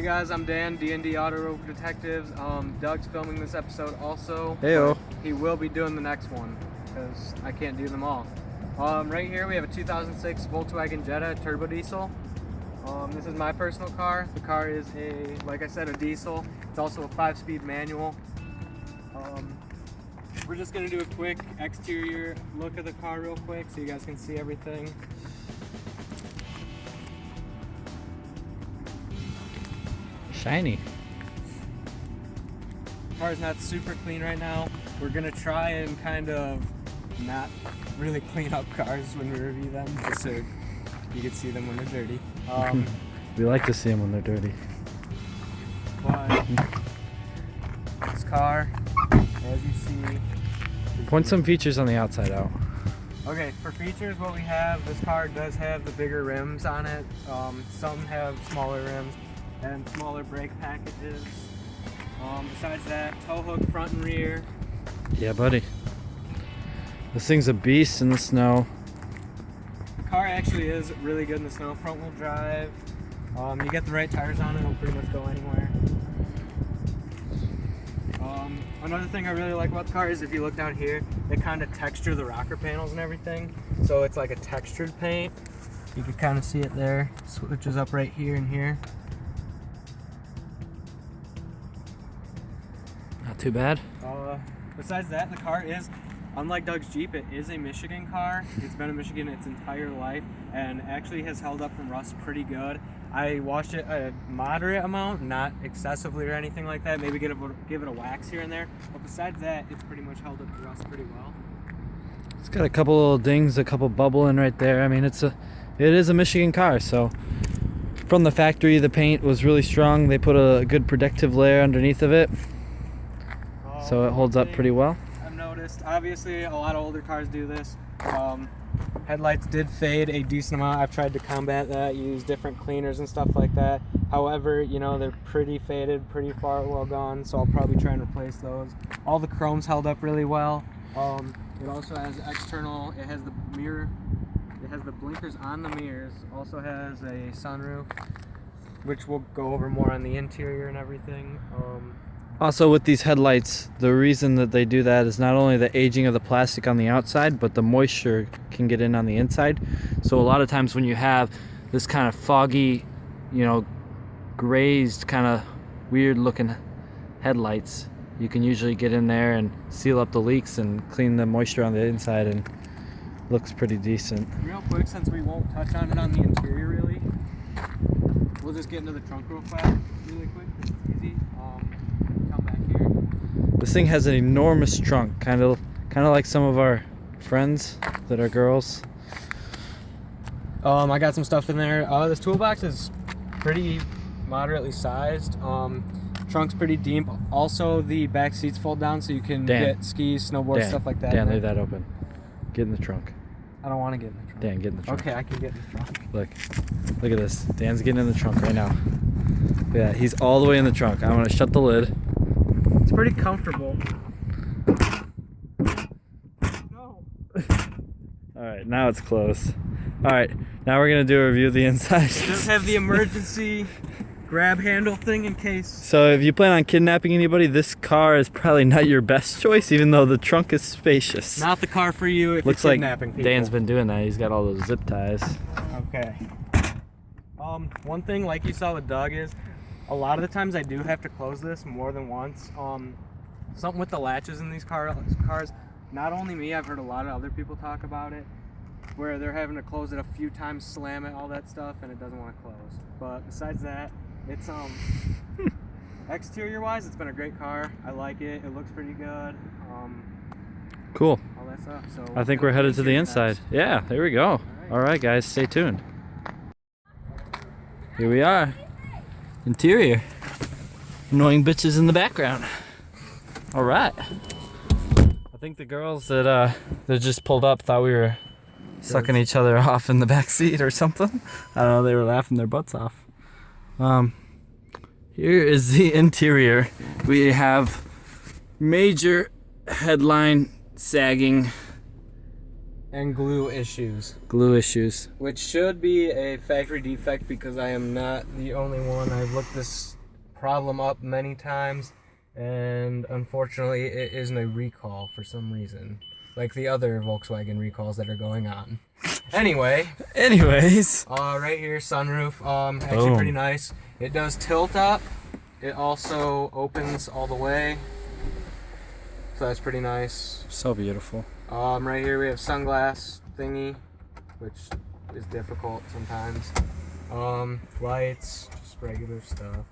guys, I'm Dan, D&D Auto Detectives. Doug's filming this episode also. Heyo. He will be doing the next one because I can't do them all. Right here we have a 2006 Volkswagen Jetta turbo diesel. This is my personal car. The car is like I said, a diesel. It's also a 5-speed manual. We're just gonna do a quick exterior look of the car real quick so you guys can see everything. Shiny. Car's not super clean right now. We're gonna try and kind of not really clean up cars when we review them, just so you can see them when they're dirty. We like to see them when they're dirty. But this car, as you see, Point some features on the outside out. okay, for features, what we have, this car does have the bigger rims on it. Some have smaller rims and smaller brake packages. Besides that, tow hook front and rear. Yeah, buddy. This thing's a beast in the snow. The car actually is really good in the snow. Front wheel drive. You get the right tires on it, it'll pretty much go anywhere. Another thing I really like about the car is if you look down here, they kind of texture the rocker panels and everything. So it's like a textured paint. You can kind of see it there. Switches up right here and here. Not too bad. Besides that, the car is, unlike Doug's Jeep, it is a Michigan car. It's been in Michigan its entire life and actually has held up from rust pretty good. I washed it a moderate amount, not excessively or anything like that. Maybe give it a wax here and there. But besides that, it's pretty much held up to rust pretty well. It's got a couple little dings, a couple bubbling right there. I mean, it is a Michigan car, so from the factory, the paint was really strong. They put a good protective layer underneath of it, so it holds up pretty well. I've noticed, obviously, a lot of older cars do this. Headlights did fade a decent amount. I've tried to combat that, use different cleaners and stuff like that. However, you know, they're pretty faded, pretty far well gone, so I'll probably try and replace those. All the chrome's held up really well. It also has external, it has the mirror, it has the blinkers on the mirrors, also has a sunroof, which we'll go over more on the interior and everything. Also, with these headlights, the reason that they do that is not only the aging of the plastic on the outside, but the moisture can get in on the inside. So a lot of times when you have this kind of foggy, you know, grazed, kind of weird looking headlights, you can usually get in there and seal up the leaks and clean the moisture on the inside, and looks pretty decent. Real quick, since we won't touch on it on the interior really, we'll just get into the trunk real fast, really quick. It's easy. Come back here. This thing has an enormous trunk, kind of like some of our friends that are girls. I got some stuff in there. This toolbox is pretty moderately sized. Trunk's pretty deep. Also, the back seats fold down so you can get skis, snowboard, stuff like that. Dan, leave that open. Get in the trunk. I don't want to get in the trunk. Dan, get in the trunk. Okay, I can get in the trunk. Look at this. Dan's getting in the trunk right now. Yeah, he's all the way in the trunk. I'm gonna shut the lid. It's pretty comfortable. No. Alright, now it's closed. Alright, now we're gonna do a review of the inside. Does have the emergency grab handle thing in case. So if you plan on kidnapping anybody, this car is probably not your best choice, even though the trunk is spacious. Not the car for you if Looks you're like kidnapping people. Dan's been doing that. He's got all those zip ties. Okay. One thing, like you saw with Doug, is a lot of the times I do have to close this more than once. Something with the latches in these cars, not only me, I've heard a lot of other people talk about it, where they're having to close it a few times, slam it, all that stuff, and it doesn't want to close. But besides that, it's exterior wise, it's been a great car. I like it. It looks pretty good. Cool. All that stuff. So I think we're headed to the inside. Yeah, there we go. All right, guys, stay tuned. Here we are. Interior. Annoying bitches in the background. All right. I think the girls that just pulled up thought we were sucking each other off in the back seat or something. I don't know. They were laughing their butts off. Here is the interior. We have major headline sagging And glue issues. Glue issues. Which should be a factory defect because I am not the only one. I've looked this problem up many times, and unfortunately it isn't a recall for some reason. Like the other Volkswagen recalls that are going on. Anyways. Right here, sunroof. Actually pretty nice. It does tilt up. It also opens all the way. So that's pretty nice. So beautiful. Right here we have sunglass thingy, which is difficult sometimes. Lights, just regular stuff.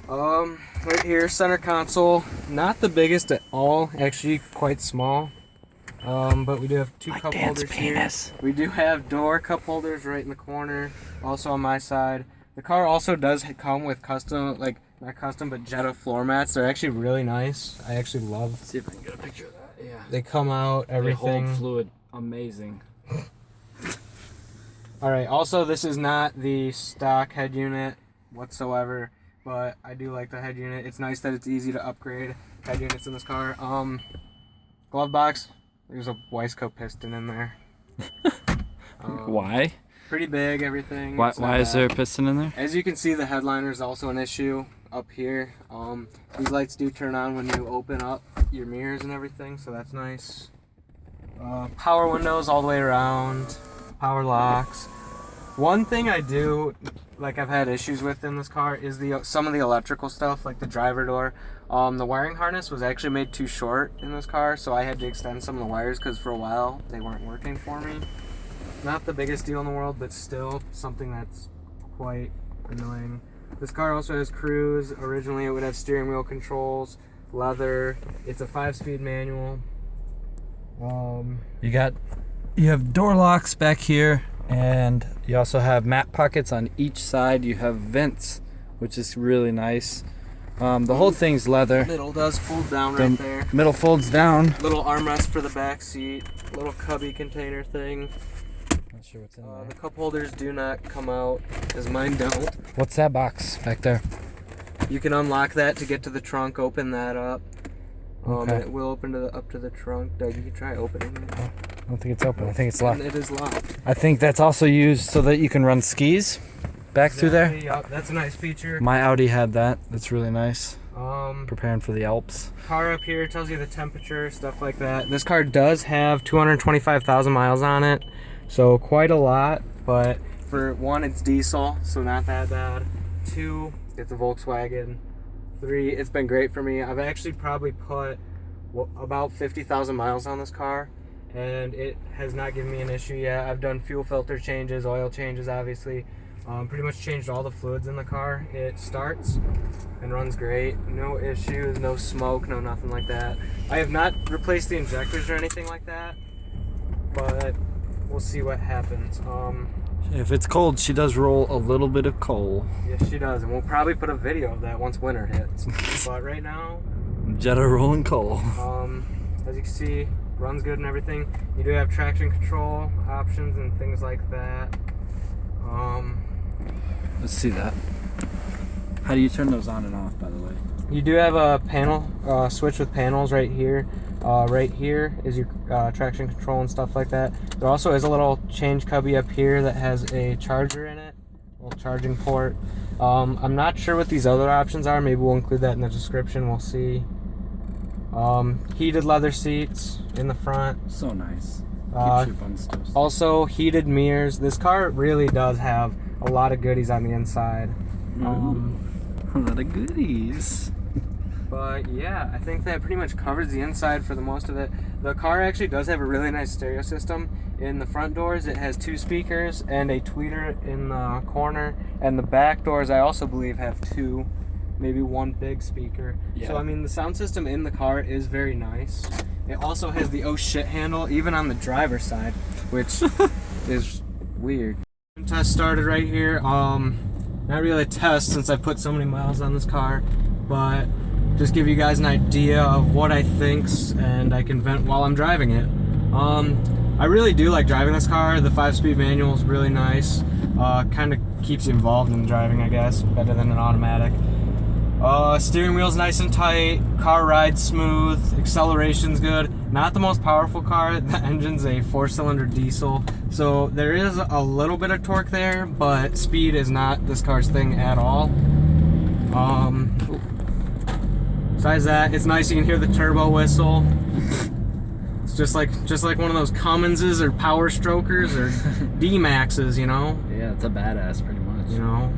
Right here, center console, not the biggest at all, actually quite small. But we do have two cup holders here. We do have door cup holders right in the corner, also on my side. The car also does come with custom, like not custom, but Jetta floor mats. They're actually really nice. I actually love. Let's see if I can get a picture of that. Yeah. They come out, everything. They hold fluid. Amazing. All right. Also, this is not the stock head unit whatsoever, but I do like the head unit. It's nice that it's easy to upgrade head units in this car. Glove box. There's a Weissco piston in there. Why? Pretty big, everything. Why is there a piston in there? As you can see, the headliner is also an issue up here. These lights do turn on when you open up your mirrors and everything, so that's nice. Power windows all the way around. Power locks. One thing I do, like I've had issues with in this car, is some of the electrical stuff, like the driver door. The wiring harness was actually made too short in this car, so I had to extend some of the wires because for a while they weren't working for me. Not the biggest deal in the world, but still something that's quite annoying. This car also has cruise. Originally it would have steering wheel controls, leather. It's a 5-speed manual. You have door locks back here, and you also have mat pockets on each side. You have vents, which is really nice. The whole thing's leather. Middle does fold down right there. Middle folds down. Little armrest for the back seat. Little cubby container thing. Not sure what's in there. The cup holders do not come out, as mine don't. What's that box back there? You can unlock that to get to the trunk, open that up. Okay. It will open up to the trunk. Doug, you can try opening it. I don't think it's open. I think it's locked. And it is locked. I think that's also used so that you can run skis back through there. Yep, that's a nice feature. My Audi had that. That's really nice. Preparing for the Alps. Car up here tells you the temperature, stuff like that. This car does have 225,000 miles on it, so quite a lot. But for one, it's diesel, so not that bad. Two, it's a Volkswagen. Three, it's been great for me. I've actually probably put about 50,000 miles on this car, and it has not given me an issue yet. I've done fuel filter changes, oil changes, obviously. Pretty much changed all the fluids in the car. It starts and runs great. No issues, no smoke, no nothing like that. I have not replaced the injectors or anything like that, but we'll see what happens. If it's cold, she does roll a little bit of coal. Yes, she does, and we'll probably put a video of that once winter hits. But right now, Jetta rolling coal. as you can see, runs good and everything. You do have traction control options and things like that. Let's see that. How do you turn those on and off, by the way? You do have a panel, switch with panels right here. Right here is your traction control and stuff like that. There also is a little change cubby up here that has a charger in it, a little charging port. I'm not sure what these other options are. Maybe we'll include that in the description. We'll see. Heated leather seats in the front. So nice. Keeps your buns toasted. Also heated mirrors. This car really does have a lot of goodies on the inside. A lot of goodies. But yeah, I think that pretty much covers the inside for the most of it. The car actually does have a really nice stereo system. In the front doors, it has 2 speakers and a tweeter in the corner. And the back doors, I also believe, have 2, maybe 1 big speaker. Yeah. So, I mean, the sound system in the car is very nice. It also has the oh shit handle, even on the driver's side, which is weird. Test started right here. Not really a test since I put so many miles on this car, but just give you guys an idea of what I think, and I can vent while I'm driving it. I really do like driving this car. The 5-speed manual is really nice. Kind of keeps you involved in driving, I guess, better than an automatic. Steering wheel's nice and tight. Car rides smooth. Acceleration's good. Not the most powerful car. The engine's a 4-cylinder diesel, so there is a little bit of torque there, but speed is not this car's thing at all. Besides that, it's nice you can hear the turbo whistle. It's just like one of those Cummonses or Power Strokers or D-Maxes, you know? Yeah, it's a badass pretty much. You know?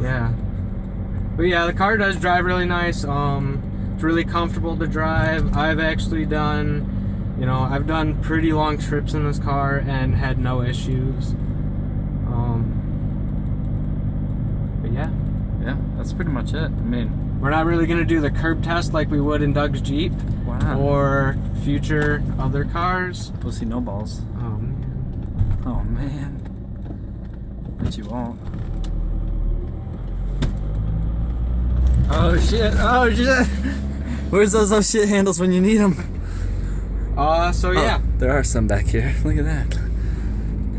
Yeah. But yeah, the car does drive really nice. It's really comfortable to drive. I've actually done, I've done pretty long trips in this car and had no issues. But yeah. Yeah, that's pretty much it. I mean, we're not really gonna do the curb test like we would in Doug's Jeep. why not? Or future other cars. Pussy no balls. Oh man. Oh man. Bet you won't. Oh shit! Oh shit! Where's those shit handles when you need them? So yeah. Oh, there are some back here. Look at that.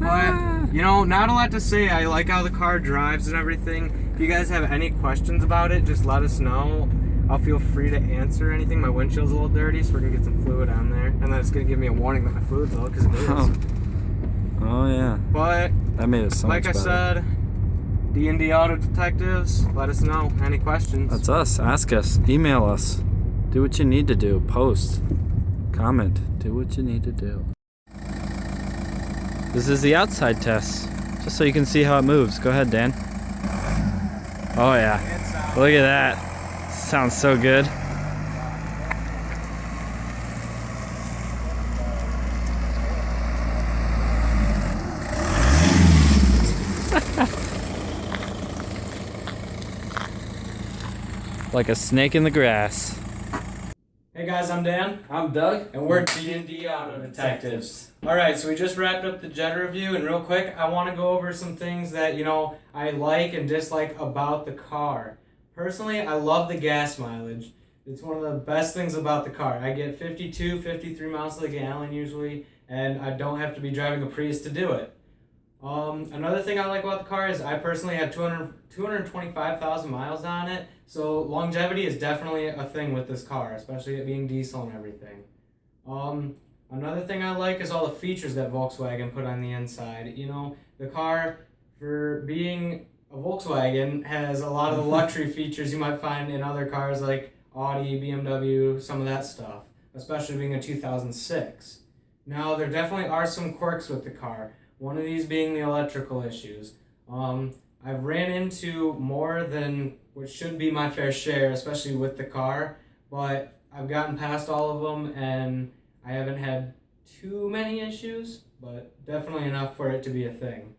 But, not a lot to say. I like how the car drives and everything. If you guys have any questions about it, just let us know. I'll feel free to answer anything. My windshield's a little dirty, so we're gonna get some fluid on there. And then it's gonna give me a warning that my fluid's low, because it is. Oh yeah. But, That made it so much like I better. said, D&D Auto Detectives, let us know. Any questions? That's us. Ask us. Email us. Do what you need to do. Post. Comment. Do what you need to do. This is the outside test. Just so you can see how it moves. Go ahead, Dan. Oh yeah. Look at that. Sounds so good. Like a snake in the grass. Hey guys, I'm Dan. I'm Doug. And we're D&D Auto Detectives. Alright, so we just wrapped up the Jetta review, and real quick, I want to go over some things that, I like and dislike about the car. Personally, I love the gas mileage. It's one of the best things about the car. I get 52, 53 miles to the gallon usually, and I don't have to be driving a Prius to do it. Another thing I like about the car is I personally have 225,000 miles on it, so longevity is definitely a thing with this car, especially it being diesel and everything. Another thing I like is all the features that Volkswagen put on the inside. The car, for being a Volkswagen, has a lot of the luxury features you might find in other cars like Audi, BMW, some of that stuff, especially being a 2006. Now, there definitely are some quirks with the car. One of these being the electrical issues. I've ran into more than what should be my fair share, especially with the car, but I've gotten past all of them and I haven't had too many issues, but definitely enough for it to be a thing.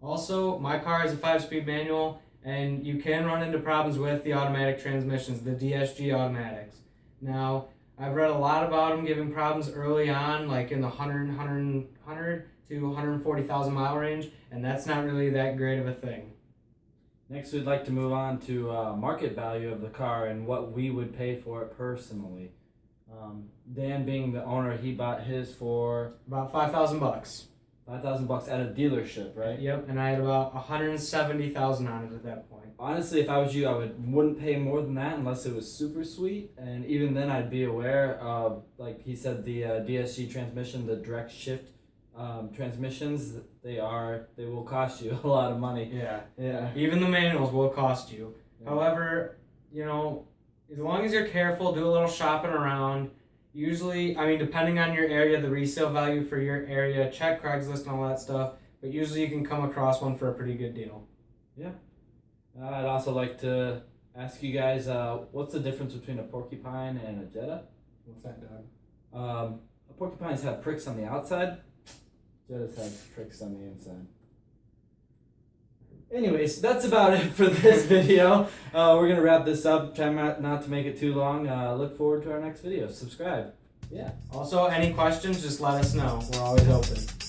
Also, my car is a 5-speed manual, and you can run into problems with the automatic transmissions, the DSG automatics. Now, I've read a lot about them giving problems early on, like in the 100 to 140,000 mile range, and that's not really that great of a thing. Next, we'd like to move on to market value of the car and what we would pay for it personally. Dan, being the owner, he bought his for About $5,000 bucks. $5,000 at a dealership, right? Yep, and I had about 170,000 on it at that point. Honestly, if I was you, I wouldn't pay more than that unless it was super sweet, and even then, I'd be aware of, like he said, the DSG transmission, the direct shift transmissions. They will cost you a lot of money. Yeah. Even the manuals will cost you. Yeah. However, as long as you're careful, do a little shopping around. Usually, depending on your area, the resale value for your area, check Craigslist and all that stuff, but usually you can come across one for a pretty good deal. Yeah. I'd also like to ask you guys, what's the difference between a Porcupine and a Jetta? What's that, Doug? Porcupines have pricks on the outside. Jettas have pricks on the inside. Anyways, that's about it for this video. We're going to wrap this up. Try not to make it too long. Look forward to our next video. Subscribe. Yeah. Also, any questions, just let us know. We're always open.